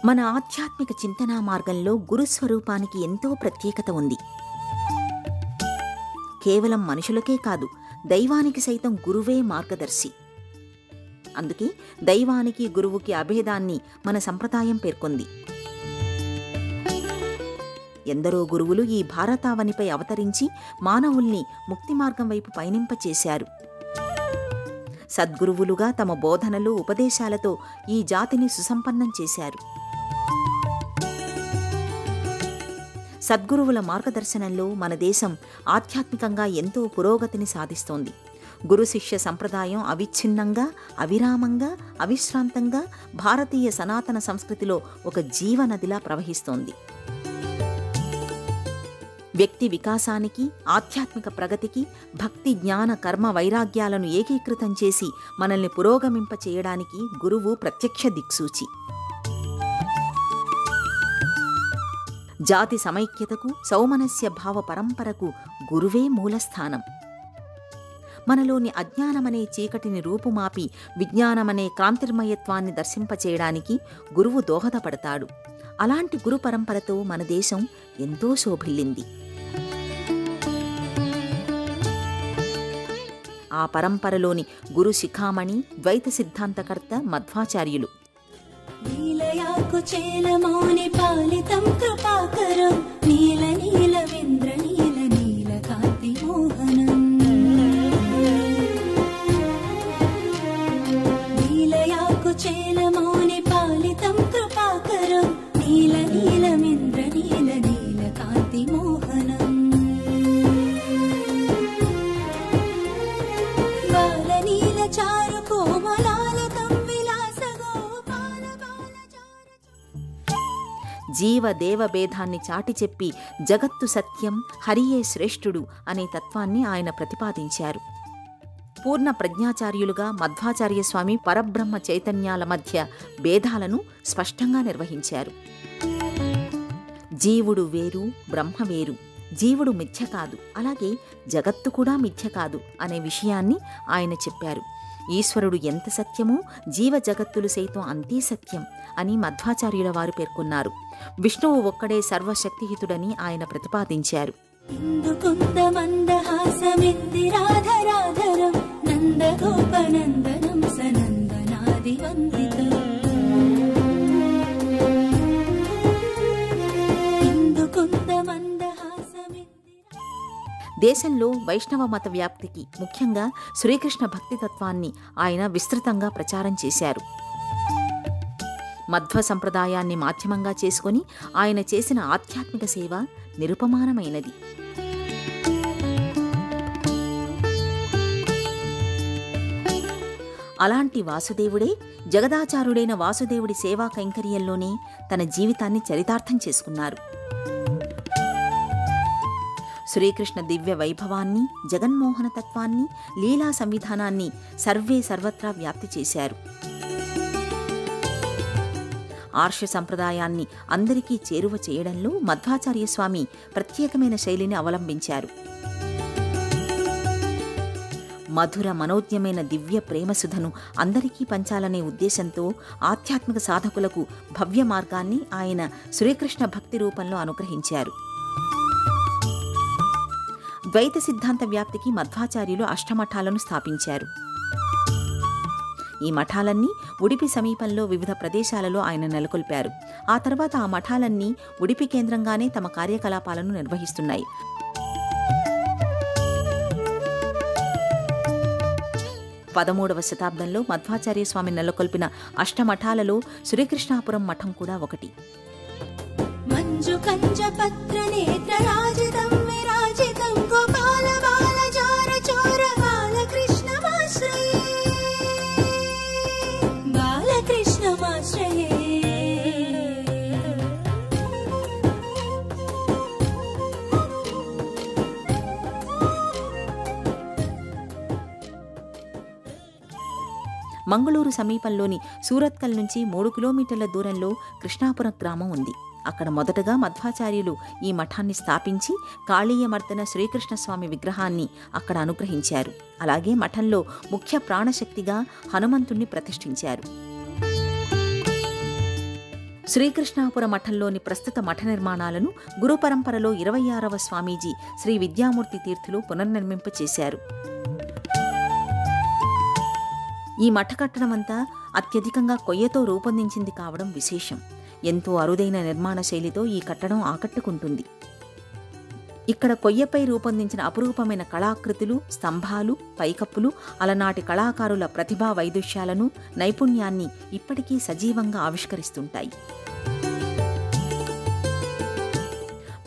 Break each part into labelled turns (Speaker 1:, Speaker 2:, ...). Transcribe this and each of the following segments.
Speaker 1: మన ఆధ్యాత్మిక చింతనా మార్గంలో గురుస్వరూపానికి ఎంతో ప్రత్యేకత ఉంది. కేవలం మనుషులకే కాదు, దైవానికి సైతం గురువే మార్గదర్శి. అందుకే దైవానికి గురువుకి అభేదాన్ని మన సంప్రదాయం పేర్కొంది. ఎందరో గురువులు ఈ భారతావనిపై అవతరించి మానవుల్ని ముక్తి మార్గం వైపు పయనింపచేశారు. సద్గురువులుగా తమ బోధనలు, ఉపదేశాలతో ఈ జాతిని సుసంపన్నం చేశారు. సద్గురువుల మార్గదర్శనంలో మన దేశం ఆధ్యాత్మికంగా ఎంతో పురోగతిని సాధిస్తోంది. గురు శిష్య సంప్రదాయం అవిచ్ఛిన్నంగా, అవిరామంగా, అవిశ్రాంతంగా భారతీయ సనాతన సంస్కృతిలో ఒక జీవనదిలా ప్రవహిస్తోంది. వ్యక్తి వికాసానికి, ఆధ్యాత్మిక ప్రగతికి భక్తి, జ్ఞాన, కర్మ, వైరాగ్యాలను ఏకీకృతం చేసి మనల్ని పురోగమింప చేయడానికి గురువు ప్రత్యక్ష దిక్సూచి. జాతి సమైక్యతకు, సౌమనస్య భావ పరంపరకు గురువే మూలస్థానం. మనలోని అజ్ఞానమనే చీకటిని రూపుమాపి విజ్ఞానమనే కాంతిర్మయత్వాన్ని దర్శింపచేయడానికి గురువు దోహదపడతాడు. అలాంటి గురు పరంపరతో మన దేశం ఎంతో శోభిల్లింది. ఆ పరంపరలోని గురు శిఖామణి ద్వైత సిద్ధాంతకర్త మధ్వాచార్యులు.
Speaker 2: నీలయాకుచేలమౌని పాలితం కృపాకరం నీల నీలవేంద్ర నీల నీలకాంతి మోహనం. నీలయాకుచేలమౌని పాలితం కృపాకరం నీల నీలవేంద్ర నీల నీలకాంతి మోహనం. బాల నీల చారు కోమలాలకం విలాస గోపాల
Speaker 1: జీవ దేవ భేదాన్ని చాటి చెప్పి జగత్తు సత్యం, హరియే శ్రేష్ఠుడు అనే తత్వాన్ని ఆయన ప్రతిపాదించారు. పూర్ణ ప్రజ్ఞాచార్యులుగా మధ్వాచార్య స్వామి పరబ్రహ్మ చైతన్యాల మధ్య భేదాలను స్పష్టంగా నిర్వహించారు. జీవుడు వేరు, బ్రహ్మ వేరు. జీవుడు మిథ్య కాదు, అలాగే జగత్తు కూడా మిథ్య కాదు అనే విషయాన్ని ఆయన చెప్పారు. ఈశ్వరుడు ఎంత సత్యమో జీవ జగత్తులు సైతం అంతే సత్యం అని మధ్వాచార్యుల వారు పేర్కొన్నారు. విష్ణువు ఒక్కడే సర్వశక్తిహితుడని ఆయన ప్రతిపాదించారు.
Speaker 2: ఇందుకుందమందహాసమిందిరాధరాధరం నందగోపనందనం సనందనాదివందితం.
Speaker 1: దేశంలో వైష్ణవ మత వ్యాప్తికి, ముఖ్యంగా శ్రీకృష్ణ భక్తితత్వాన్ని ఆయన విస్తృతంగా ప్రచారం చేశారు. మధ్వ సంప్రదాయాన్ని మాధ్యమంగా చేసుకుని ఆయన చేసిన ఆధ్యాత్మిక సేవ నిరుపమానమైనది. అలాంటి వాసుదేవుడే జగదాచారుడైన వాసుదేవుడి సేవా కైంకర్యంలోనే తన జీవితాన్ని చరితార్థం చేసుకున్నారు. శ్రీకృష్ణ దివ్య వైభవాన్ని, జగన్మోహన తత్వాన్ని, లీలా సంవిధానాన్ని సర్వే సర్వత్రా వ్యాప్తి చేశారు. ఆర్ష సంప్రదాయాన్ని అందరికీ చేరువ చేయడంలో మధ్వాచార్య స్వామి ప్రత్యేకమైన శైలిని అవలంబించారు. మధుర మనోజ్ఞమైన దివ్య ప్రేమసుధను అందరికీ పంచాలనే ఉద్దేశంతో ఆధ్యాత్మిక సాధకులకు భవ్య మార్గాన్ని ఆయన శ్రీకృష్ణ భక్తి రూపంలో అనుగ్రహించారు. ద్వైత సిద్ధాంత వ్యాప్తికి మధ్వాచార్యులు అష్టమఠాలను స్థాపించారు. ఈ మఠాలన్నీ ఉడిపి సమీపంలో వివిధ ప్రదేశాలలో ఆయన నెలకొల్పారు. ఆ తర్వాత ఆ మఠాలన్నీ ఉడిపి కేంద్రంగానే తమ కార్యకలాపాలను నిర్వహిస్తున్నాయి. పదమూడవ శతాబ్దంలో మధ్వాచార్య స్వామి నెలకొల్పిన అష్టమఠాలలో శ్రీకృష్ణాపురం మఠం కూడా ఒకటి.
Speaker 2: మంజు కంజ పత్ర నేత్ర రాజితం విరాజితం గోపాల బాల జార చోర బాలకృష్ణమాశ్రయే బాలకృష్ణమాశ్రయే.
Speaker 1: మంగళూరు సమీపంలోని సూరత్కల్ నుంచి 3 కిలోమీటర్ల దూరంలో కృష్ణాపురం గ్రామం ఉంది. అక్కడ మొదటగా మధ్వాచార్యులు ఈ మఠాన్ని స్థాపించి కాళీయమర్దన శ్రీకృష్ణస్వామి విగ్రహాన్ని అక్కడ అనుగ్రహించారు. అలాగే మఠంలో ముఖ్య ప్రాణశక్తిగా హనుమంతుణ్ణి ప్రతిష్ఠించారు. శ్రీకృష్ణాపుర మఠంలోని ప్రస్తుత మఠ నిర్మాణాలను గురు పరంపరలో 26వ స్వామీజీ శ్రీ విద్యామూర్తి తీర్థులు పునర్నిర్మింపచేశారు. ఈ మఠ కట్టడమంతా అత్యధికంగా కొయ్యతో రూపొందించింది కావడం విశేషం. ఎంతో అరుదైన నిర్మాణ శైలితో ఈ కట్టడం ఆకట్టుకుంటుంది. ఇక్కడ కొయ్యపై రూపొందించిన అపురూపమైన కళాకృతులు, స్తంభాలు, పైకప్పులు అలనాటి కళాకారుల ప్రతిభా వైదుష్యాలను, నైపుణ్యాన్ని ఇప్పటికీ సజీవంగా ఆవిష్కరిస్తుంటాయి.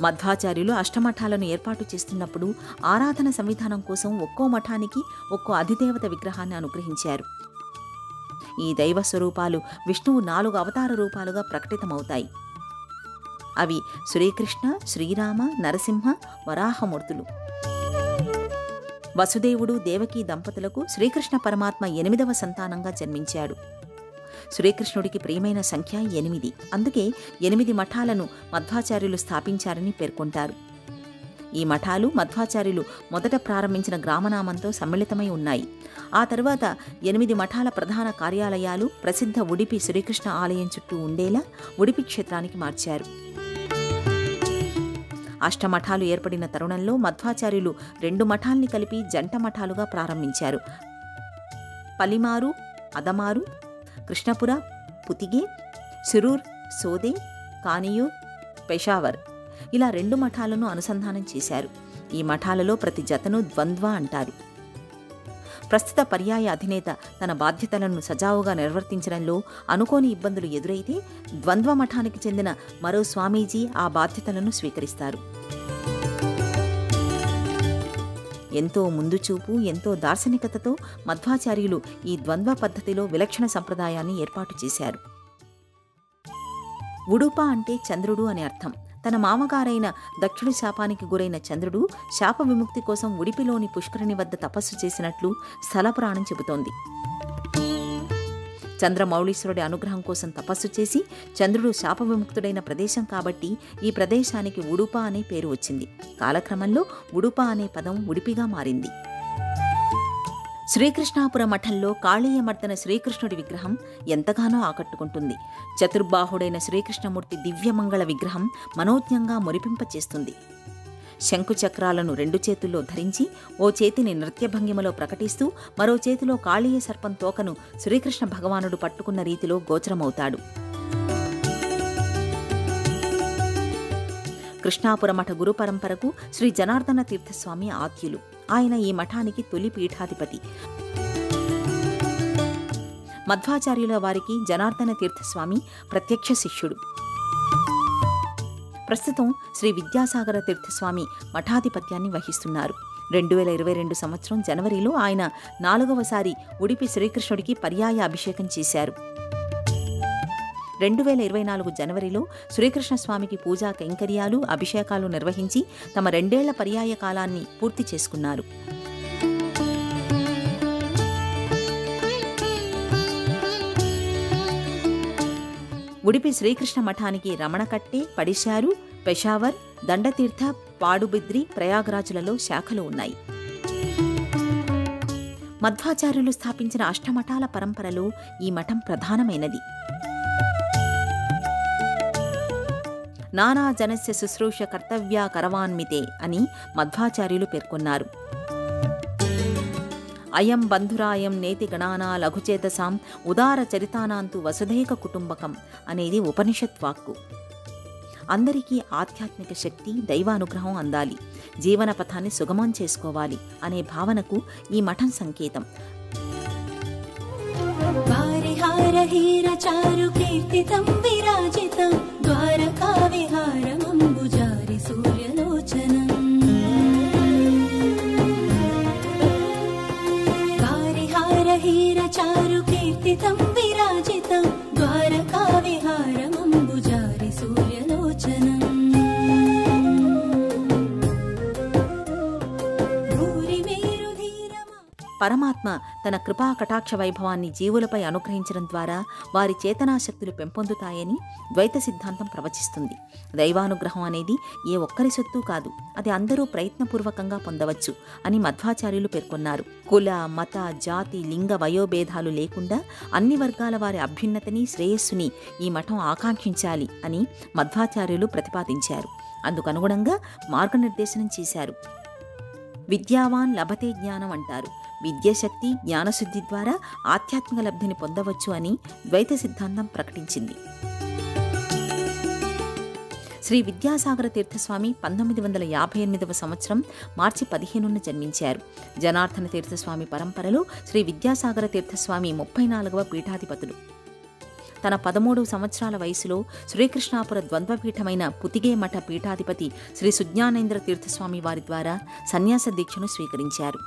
Speaker 1: మధ్వాచార్యులు అష్టమఠాలను ఏర్పాటు చేస్తున్నప్పుడు ఆరాధన సంవిధానం కోసం ఒక్కో మఠానికి ఒక్కో అధిదేవత విగ్రహాన్ని అనుగ్రహించారు. ఈ దైవ స్వరూపాలు విష్ణువు 4 అవతార రూపాలుగా ప్రకటితమవుతాయి. అవి శ్రీకృష్ణ, శ్రీరామ, నరసింహ, వరాహమూర్తులు. వసుదేవుడు, దేవకీ దంపతులకు శ్రీకృష్ణ పరమాత్మ 8వ సంతానంగా జన్మించాడు. శ్రీకృష్ణుడికి ప్రియమైన సంఖ్య 8. అందుకే 8 మఠాలను మధ్వాచార్యులు స్థాపించారని పేర్కొంటారు. ఈ మఠాలు మధ్వాచార్యులు మొదట ప్రారంభించిన గ్రామనామంతో సమ్మిళితమై ఉన్నాయి. ఆ తరువాత 8 మఠాల ప్రధాన కార్యాలయాలు ప్రసిద్ధ ఉడిపి శ్రీకృష్ణ ఆలయం చుట్టూ ఉండేలా ఉడిపి క్షేత్రానికి మార్చారు. అష్టమఠాలు ఏర్పడిన తరుణంలో మధ్వాచార్యులు 2 మఠాల్ని కలిపి జంట మఠాలుగా ప్రారంభించారు. పలిమారు, అదమారు, కృష్ణపుర, పుతిగే, సిరూర్, సోదే, కానియూర్, పెషావర్ ఇలా 2 మఠాలను అనుసంధానం చేశారు. ఈ మఠాలలో ప్రతి జతను ద్వంద్వ అంటారు. ప్రస్తుత పర్యాయ అధినేత తన బాధ్యతలను సజావుగా నిర్వర్తించడంలో అనుకోని ఇబ్బందులు ఎదురైతే ద్వంద్వ మఠానికి చెందిన మరో స్వామీజీ ఆ బాధ్యతలను స్వీకరిస్తారు. ఎంతో ముందుచూపు, ఎంతో దార్శనికతతో మధ్వాచార్యులు ఈ ద్వంద్వ పద్ధతిలో విలక్షణ సంప్రదాయాన్ని ఏర్పాటు చేశారు. ఉడుప అంటే చంద్రుడు అని అర్థం. తన మామగారైన దక్షుడి శాపానికి గురైన చంద్రుడు శాప విముక్తి కోసం ఉడిపిలోని పుష్కరిణి వద్ద తపస్సు చేసినట్లు స్థలపురాణం చెబుతోంది. చంద్రమౌళీశ్వరుడి అనుగ్రహం కోసం తపస్సు చేసి చంద్రుడు శాప విముక్తుడైన ప్రదేశం కాబట్టి ఈ ప్రదేశానికి ఉడుప అనే పేరు వచ్చింది. కాలక్రమంలో ఉడుప అనే పదం ఉడిపిగా మారింది. శ్రీకృష్ణాపుర మఠంలో కాళీయమర్దన శ్రీకృష్ణుడి విగ్రహం ఎంతగానో ఆకట్టుకుంటుంది. చతుర్బాహుడైన శ్రీకృష్ణమూర్తి దివ్యమంగళ విగ్రహం మనోజ్ఞంగా మురిపింపచేస్తుంది. శంకుచక్రాలను 2 చేతుల్లో ధరించి ఓ చేతిని నృత్యభంగిమలో ప్రకటిస్తూ మరో చేతిలో కాళీయ సర్పం తోకను శ్రీకృష్ణ భగవానుడు పట్టుకున్న రీతిలో గోచరమవుతాడు. కృష్ణాపుర మఠ గురు పరంపరకు శ్రీ జనార్దన తీర్థస్వామి ఆద్యులు. ఆయన ఈ మఠానికి తొలి పీఠాధిపతి. మధ్వాచార్యుల వారికి జనార్దన తీర్థస్వామి ప్రత్యక్ష శిష్యుడు. ప్రస్తుతం శ్రీ విద్యాసాగర తీర్థస్వామి మఠాధిపత్యాన్ని వహిస్తున్నారు. 2022 సంవత్సరం జనవరిలో ఆయన 4వసారి ఉడిపి శ్రీకృష్ణుడికి పర్యాయ అభిషేకం చేశారు. 2024 జనవరిలో శ్రీకృష్ణస్వామికి పూజా కైంకర్యాలు, అభిషేకాలు నిర్వహించి తమ 2 ఏళ్ల పర్యాయ కాలాన్ని పూర్తి చేసుకున్నారు. ఉడిపి శ్రీకృష్ణ మఠానికి రమణకట్టె, పడిశారు, పెషావర్, దండతీర్థ, పాడుబిద్రి, ప్రయాగరాజులలో శాఖలు ఉన్నాయి. మధ్వాచార్యులు స్థాపించిన అష్టమఠాల పరంపరలో ఈ మఠం ప్రధానమైనది. నానా జనస్య శుశ్రూష కర్తవ్య కరవాన్మితే అని మధ్వాచార్యులు పేర్కొన్నారు. అయం బంధురాయం నేతి గణానా లఘుచేతసాం ఉదార చరితానాంతు వసుధైక కుటుంబకం అనేది ఉపనిషత్ వాక్కు. అందరికీ ఆధ్యాత్మిక శక్తి, దైవానుగ్రహం అందాలి, జీవన పథాన్ని సుగమం చేసుకోవాలి అనే భావనకు ఈ మఠం సంకేతం.
Speaker 2: చారు కీర్తితం విరాజితం ద్వారకా విహారమంబుజారి సూర్యలోచనం చారు కీర్తితం విరాజితం ద్వారకా విహారమంబుజారి సూర్యలోచనం
Speaker 1: పరమాత్మ తన కృపా కటాక్ష వైభవాన్ని జీవులపై అనుగ్రహించడం ద్వారా వారి చేతనాశక్తులు పెంపొందుతాయని ద్వైత సిద్ధాంతం ప్రవచిస్తుంది. దైవానుగ్రహం అనేది ఏ ఒక్కరి సొత్తు కాదు, అది అందరూ ప్రయత్నపూర్వకంగా పొందవచ్చు అని మధ్వాచార్యులు పేర్కొన్నారు. కుల, మత, జాతి, లింగ, వయోభేదాలు లేకుండా అన్ని వర్గాల వారి అభ్యున్నతిని, శ్రేయస్సుని ఈ మఠం ఆకాంక్షించాలి అని మధ్వాచార్యులు ప్రతిపాదించారు. అందుకనుగుణంగా మార్గనిర్దేశనం చేశారు. విద్యావాన్ లభతే జ్ఞానం అంటారు. విద్యాశక్తి, జ్ఞానశుద్ధి ద్వారా ఆధ్యాత్మిక లబ్ధిని పొందవచ్చు అని ద్వైత సిద్ధాంతం ప్రకటించింది. శ్రీ విద్యాసాగర తీర్థస్వామి 1958వ సంవత్సరం మార్చి 15న జన్మించారు. జనార్దన తీర్థస్వామి పరంపరలో శ్రీ విద్యాసాగర తీర్థస్వామి 34వ పీఠాధిపతులు. తన 13 సంవత్సరాల వయసులో శ్రీకృష్ణాపుర ద్వంద్వపీఠమైన పుతిగే మఠ పీఠాధిపతి శ్రీ సుజ్ఞానేంద్ర తీర్థస్వామి వారి ద్వారా సన్యాస దీక్షను స్వీకరించారు.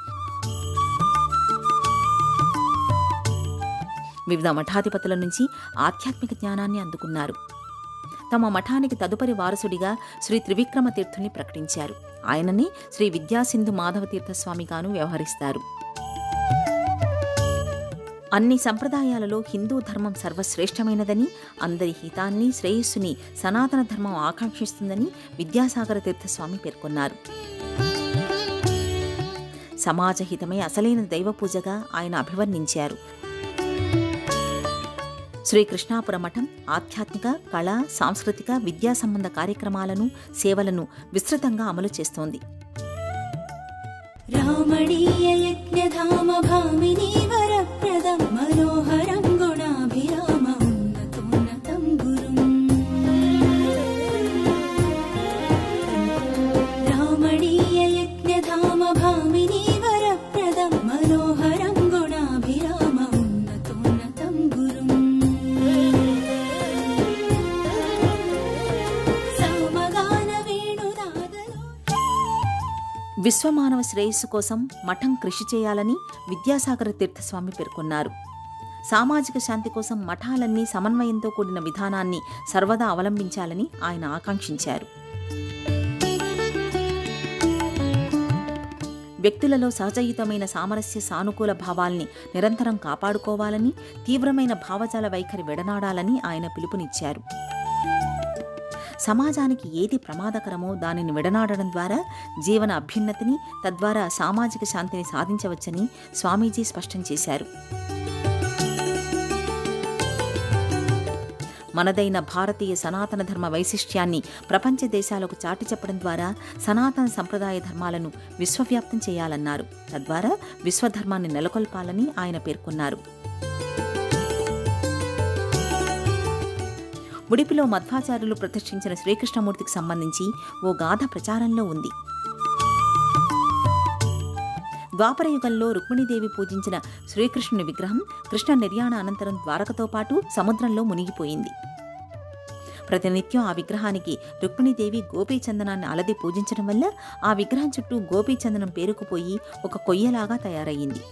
Speaker 1: వివిధ మఠాధిపతుల నుంచి ఆధ్యాత్మిక జ్ఞానాన్ని అందుకున్నారు. తమ మఠానికి తదుపరి వారసుడిగా శ్రీ త్రివిక్రమ తీర్థుని ప్రకటించారు. ఆయననే శ్రీ విద్యాసింధు మాధవ తీర్థస్వామిగాను వ్యవహరిస్తారు. అన్ని సంప్రదాయాలలో హిందూ ధర్మం సర్వశ్రేష్టమైనదని, అందరి హితాన్ని, శ్రేయస్సుని సనాతన ధర్మం ఆకాంక్షిస్తుందని విద్యాసాగర తీర్థస్వామి పేర్కొన్నారు. సమాజ హితమే అసలైన దైవ పూజగా ఆయన అభివర్ణించారు. శ్రీకృష్ణాపుర మఠం ఆధ్యాత్మిక, కళ, సాంస్కృతిక, విద్యా సంబంధ కార్యక్రమాలను, సేవలను విస్తృతంగా అమలు చేస్తోంది.
Speaker 2: రామణీయ యజ్ఞధామ భామినీ వరప్రదం మనోహరం గుణాభిరామ ఉన్నతోన్నతం గురుం. రామణీయ యజ్ఞధామ భామినీ వరప్రదం మనోహరం గుణాభిరామ ఉన్నతోన్నతం గురుం. సమగాన వేణునాదలో
Speaker 1: విశ్వమానవ శ్రేయస్సు కోసం మఠం కృషి చేయాలని విద్యాసాగర తీర్థస్వామి పేర్కొన్నారు. సామాజిక శాంతి కోసం మఠాలన్నీ సమన్వయంతో కూడిన విధానాన్ని సర్వదా అవలంబించాలని ఆయన ఆకాంక్షించారు. వ్యక్తులలో సహజయుతమైన సామరస్య, సానుకూల భావాల్ని నిరంతరం కాపాడుకోవాలని, తీవ్రమైన భావజాల వైఖరి విడనాడాలని ఆయన పిలుపునిచ్చారు. సమాజానికి ఏది ప్రమాదకరమో దానిని విడనాడడం ద్వారా జీవన అభ్యున్నతిని, తద్వారా సామాజిక శాంతిని సాధించవచ్చని స్వామీజీ స్పష్టం చేశారు. మనదైన భారతీయ సనాతన ధర్మ వైశిష్ట్యాన్ని ప్రపంచ దేశాలకు చాటి చెప్పడం ద్వారా సనాతన సంప్రదాయ ధర్మాలను విశ్వవ్యాప్తం చేయాలన్నారు. తద్వారా విశ్వధర్మాన్ని నెలకొల్పాలని ఆయన పేర్కొన్నారు. ఉడిపిలో మధ్వాచార్యులు ప్రతిష్ఠించిన శ్రీకృష్ణమూర్తికి సంబంధించి ఓ గాథ ప్రచారంలో ఉంది. ద్వాపరయుగంలో రుక్మిణీదేవి పూజించిన శ్రీకృష్ణుని విగ్రహం కృష్ణ నిర్యాణ అనంతరం ద్వారకతో పాటు సముద్రంలో మునిగిపోయింది. ప్రతినిత్యం ఆ విగ్రహానికి రుక్మిణీదేవి గోపీచందనాన్ని అలది పూజించడం వల్ల ఆ విగ్రహం చుట్టూ గోపీచందనం పేరుకుపోయి ఒక కొయ్యలాగా తయారయ్యింది.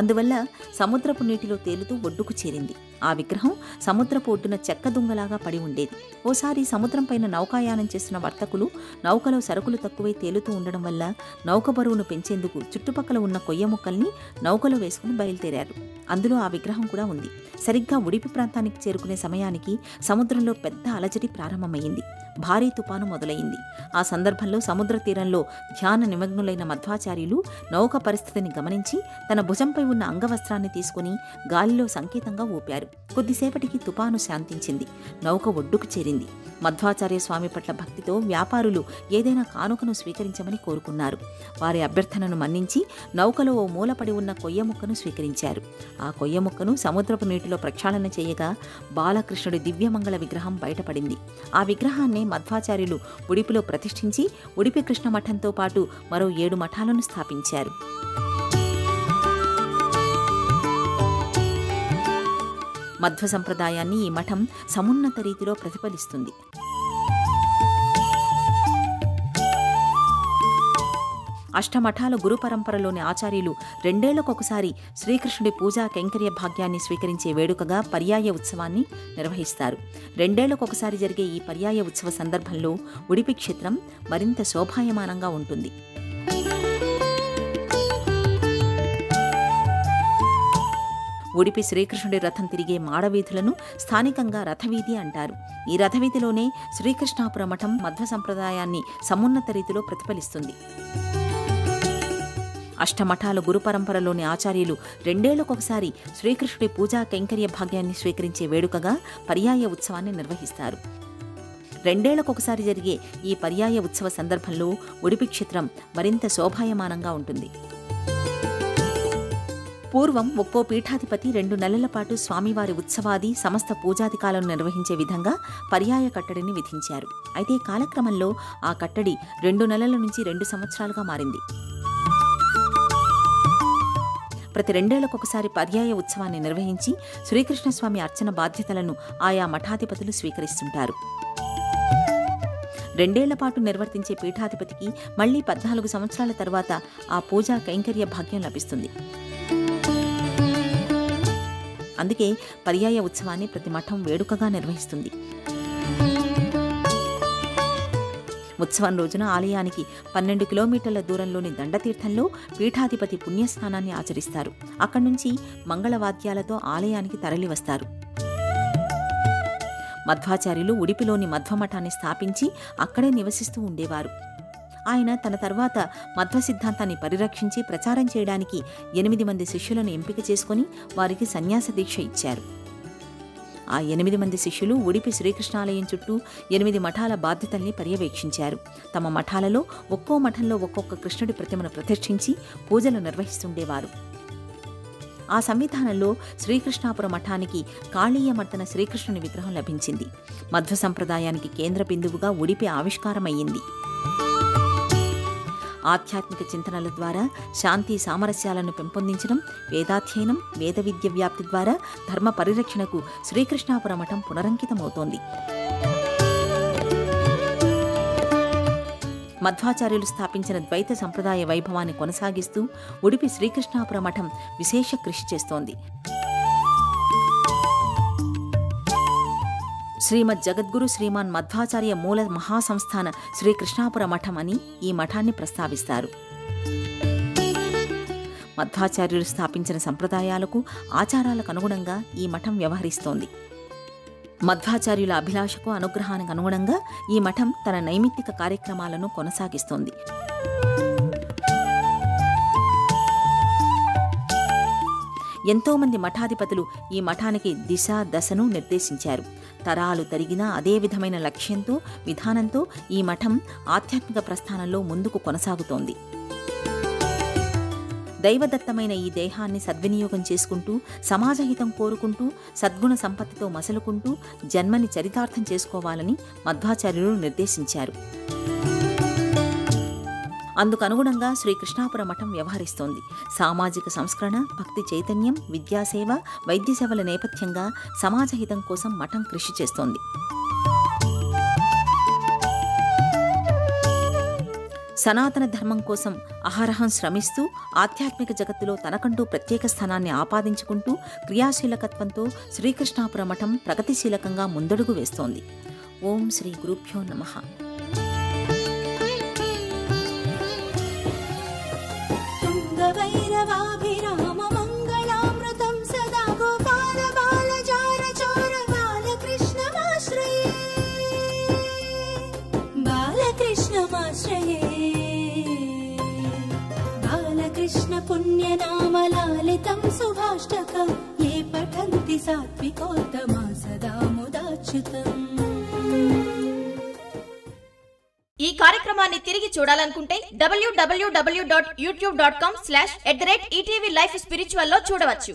Speaker 1: అందువల్ల సముద్రపు నీటిలో తేలుతూ ఒడ్డుకు చేరింది. ఆ విగ్రహం సముద్రపు ఒడ్డున చెక్క దుంగలాగా పడి ఉండేది. ఓసారి సముద్రం పైన నౌకాయానం చేస్తున్న వర్తకులు నౌకలో సరుకులు తక్కువై తేలుతూ ఉండడం వల్ల నౌక బరువును పెంచేందుకు చుట్టుపక్కల ఉన్న కొయ్య ముక్కల్ని నౌకలో వేసుకుని బయలుదేరారు. అందులో ఆ విగ్రహం కూడా ఉంది. సరిగ్గా ఉడిపి ప్రాంతానికి చేరుకునే సమయానికి సముద్రంలో పెద్ద అలజడి ప్రారంభమైంది. భారీ తుపాను మొదలైంది. ఆ సందర్భంలో సముద్ర తీరంలో ధ్యాన నిమగ్నులైన మధ్వాచార్యులు నౌక పరిస్థితిని గమనించి తన భుజంపై ఉన్న అంగవస్త్రాన్ని తీసుకుని గాలిలో సంకేతంగా ఊపారు. కొద్దిసేపటికి తుపాను శాంతించింది. నౌక ఒడ్డుకు చేరింది. మధ్వాచార్య స్వామి పట్ల భక్తితో వ్యాపారులు ఏదైనా కానుకను స్వీకరించమని కోరుకున్నారు. వారి అభ్యర్థనను మన్నించి నౌకలో ఓ మూలపడి ఉన్న కొయ్య ముక్కను స్వీకరించారు. ఆ కొయ్య ముక్కను సముద్రపు నీటిలో ప్రక్షాళన చేయగా బాలకృష్ణుడి దివ్యమంగళ విగ్రహం బయటపడింది. ఆ విగ్రహాన్ని మధ్వాచార్యులు ఉడిపిలో ప్రతిష్ఠించి ఉడిపి కృష్ణ మఠంతో పాటు మరో 7 మఠాలను స్థాపించారు. మధ్వ సంప్రదాయాన్ని ఈ మఠం సమున్నత రీతిలో ప్రతిఫలిస్తుంది. అష్టమఠాల గురు పరంపరలోని ఆచార్యులు 2 ఏళ్లకొకసారి శ్రీకృష్ణుడి పూజా కైంకర్య భాగ్యాన్ని స్వీకరించే వేడుకగా పర్యాయ ఉత్సవాన్ని నిర్వహిస్తారు. 2 ఏళ్లకొకసారి జరిగే ఈ పర్యాయ ఉత్సవ సందర్భంలో ఉడిపి క్షేత్రం మరింత శోభాయమానంగా ఉంటుంది. ఉడిపి శ్రీకృష్ణుడి రథం తిరిగే మాడవీధులను స్థానికంగా రథవీధి అంటారు. ఈ రథవీధిలోనే శ్రీకృష్ణాపుర మఠం మధ్వ సంప్రదాయాన్ని సమున్నత రీతిలో ప్రతిఫలిస్తుంది. అష్టమఠాల గురు పరంపరలోని ఆచార్యులు 2 ఏళ్లకొకసారి శ్రీకృష్ణుడి పూజా కైంకర్య భాగ్యాన్ని స్వీకరించే వేడుకగా పర్యాయ ఉత్సవాన్ని నిర్వహిస్తారు. 2 ఏళ్లకొకసారి జరిగే ఈ పర్యాయ ఉత్సవ సందర్భంలో ఉడిపి క్షేత్రం మరింత శోభాయమానంగా ఉంటుంది. పూర్వం ఒక్కో పీఠాధిపతి 2 నెలల పాటు స్వామివారి ఉత్సవాది సమస్త పూజాధికాలను నిర్వహించే విధంగా పర్యాయ కట్టడిని విధించారు. అయితే కాలక్రమంలో ఆ కట్టడి 2 నెలల నుంచి 2 సంవత్సరాలుగా మారింది. ప్రతి 2 ఏళ్లకొకసారి పర్యాయ ఉత్సవాన్ని నిర్వహించి శ్రీకృష్ణస్వామి అర్చన బాధ్యతలను ఆయా మఠాధిపతులు స్వీకరిస్తుంటారు. 2 ఏళ్ల పాటు నిర్వర్తించే పీఠాధిపతికి మళ్లీ 14 సంవత్సరాల తర్వాత ఆ పూజా కైంకర్య భాగ్యం లభిస్తుంది. అందుకే పర్యాయ ఉత్సవాన్ని ప్రతి మఠం వేడుకగా నిర్వహిస్తుంది. ఉత్సవం రోజున ఆలయానికి 12 కిలోమీటర్ల దూరంలోని దండతీర్థంలో పీఠాధిపతి పుణ్యస్నానాన్ని ఆచరిస్తారు. అక్కడి నుంచి మంగళవాద్యాలతో ఆలయానికి తరలివస్తారు. మధ్వాచార్యులు ఉడిపిలోని మధ్వమఠాన్ని స్థాపించి అక్కడే నివసిస్తూ ఉండేవారు. ఆయన తన తర్వాత మధ్వ సిద్ధాంతాన్ని పరిరక్షించి ప్రచారం చేయడానికి 8 మంది శిష్యులను ఎంపిక చేసుకుని వారికి సన్యాస దీక్ష ఇచ్చారు. ఆ 8 మంది శిష్యులు ఉడిపి శ్రీకృష్ణాలయం చుట్టూ 8 మఠాల బాధ్యతల్ని పర్యవేక్షించారు. తమ మఠాలలో ఒక్కో మఠంలో ఒక్కొక్క కృష్ణుడి ప్రతిమను ప్రతిష్ఠించి పూజలు నిర్వహిస్తుండేవారు. ఆ సంవిధానంలో శ్రీకృష్ణాపుర మఠానికి కాళీయమర్దన శ్రీకృష్ణుని విగ్రహం లభించింది. మధ్వ సంప్రదాయానికి కేంద్ర బిందువుగా ఉడిపి ఆవిష్కారమయ్యింది. ఆధ్యాత్మిక చింతనల ద్వారా శాంతి సామరస్యాలను పెంపొందించడం, వేదాధ్యయనం, వేద విద్య వ్యాప్తి ద్వారా ధర్మ పరిరక్షణకు శ్రీకృష్ణాపుర మఠం పునరంకితమవుతోంది. మధ్వాచార్యులు స్థాపించిన ద్వైత సంప్రదాయ వైభవాన్ని కొనసాగిస్తూ ఉడిపి శ్రీకృష్ణాపుర మఠం విశేష కృషి చేస్తోంది. శ్రీమద్ జగద్గురు శ్రీమాన్ మధ్వాచార్య మూల మహాసంస్థాన శ్రీకృష్ణాపుర మఠం అని ఈ మఠాన్ని ప్రస్తావిస్తారు. మధ్వాచార్యులు స్థాపించిన సంప్రదాయాలకు, ఆచారాలకు అనుగుణంగా ఈ మఠం వ్యవహరిస్తోంది. మధ్వాచార్యుల అభిలాషకు, అనుగ్రహానికి అనుగుణంగా ఈ మఠం తన నైమిత్తిక కార్యక్రమాలను కొనసాగిస్తోంది. ఎంతోమంది మఠాధిపతులు ఈ మఠానికి దిశ దశను నిర్దేశించారు. తరాలు తరిగినా అదే విధమైన లక్ష్యంతో, విధానంతో ఈ మఠం ఆధ్యాత్మిక ప్రస్థానంలో ముందుకు కొనసాగుతోంది. దైవదత్తమైన ఈ దేహాన్ని సద్వినియోగం చేసుకుంటూ, సమాజహితం కోరుకుంటూ, సద్గుణ సంపత్తితో మసలుకుంటూ జన్మని చరితార్థం చేసుకోవాలని మధ్వాచార్యులు నిర్దేశించారు. అందుకనుగుణంగా శ్రీకృష్ణాపుర మఠం వ్యవహరిస్తోంది. సామాజిక సంస్కరణ, భక్తి చైతన్యం, విద్యాసేవ, వైద్య సేవల నేపథ్యంగా సమాజహితం కోసం మఠం కృషి చేస్తోంది. సనాతన ధర్మం కోసం అహరహం శ్రమిస్తూ ఆధ్యాత్మిక జగత్తులో తనకంటూ ప్రత్యేక స్థానాన్ని ఆపాదించుకుంటూ క్రియాశీలకత్వంతో శ్రీకృష్ణాపుర మఠం ప్రగతిశీలకంగా ముందడుగు వేస్తోంది. ఓం శ్రీ గురుభ్యో నమః.
Speaker 2: వైరవాభిరామ మంగళామృతం సదా గోపాల బాలచార చోర బాలకృష్ణమాశ్రయే బాలకృష్ణమాశ్రయే బాలకృష్ణ పుణ్యనామలాలితం సుభాష్టకం ఏ పఠంతి సాత్వికోత్తమా సదా ముదాచ్యుతం.
Speaker 3: ఈ కార్యక్రమాన్ని తిరిగి చూడాలనుకుంటే www.youtube.com/@ETV Life Spiritual లో చూడవచ్చు.